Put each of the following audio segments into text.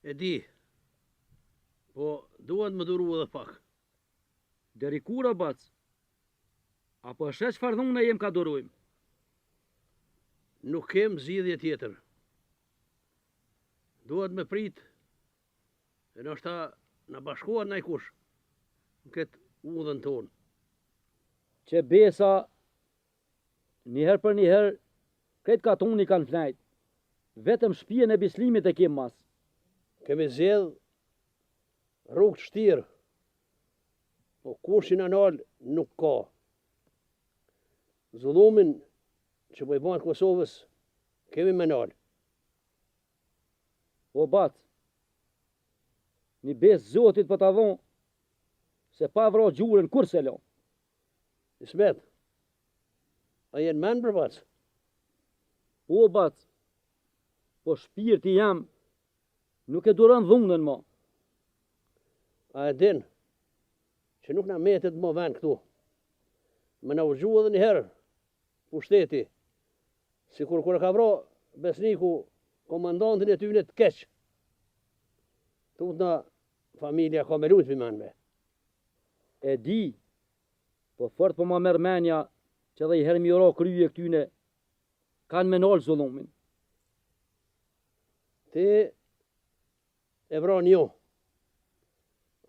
E di, po duhet më duru edhe pak. Deri kur o bac? Apo është çfarë dhunë jem ka durojmë? Nuk kem zgjidhje tjetër. Duhet me prit, e ndoshta na bashkohet najkush në këtë udhën tonë. Që besa, njëherë për njëherë, këtë katuni kanë flajt. Vetëm shtëpinë e Bislimit e kem mas. Kemi zgjedh rrugë të shtirë, po kushin anal nuk ka. Zullumin që po i bën Kosovës, kemi me nal. O bac, një besë Zotit për të dhonë, se pa vro gjurën kur se lo. Ismet, a jenë men për bac? O bac, po shpirti jam nuk e duron dhunën mo. A e din që nuk na metet më vend këtu. Më na u zgju edhe një herë pushteti, sikur kur e ka vro besniku komandantin e tyne të keq. Tutna familja ka me lujt për menve. E di, po fort po ma merr menja që dhe i herë mi ora kryje këtyne kanë me nalë zullumin. Ti e vron jo,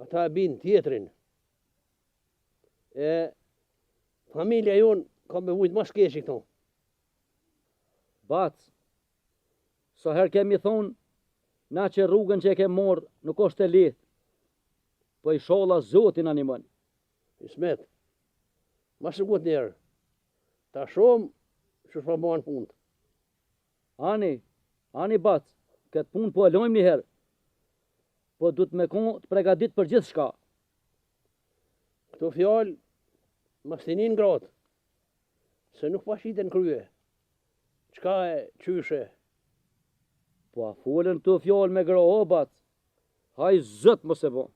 ata e bin tjetrin. E familja jonë ka me vujt mas keqi këto. Bac, sa herë kemi thonë, na që rrugën që e ke morë nuk është e lehtë, po i sholla Zotin animon. Ismet, ma shukut njerë, ta shumë që shpa banë punë. Ani bac, këtë punë po e lojmë një herë, po du të me konë të pregadit për gjithë shka. Këto fjallë, ma stinin gratë, se nuk pa shiten krye. Qka e qyshe? Po a folën të fjallë me gra o bac, haj zët më se bo.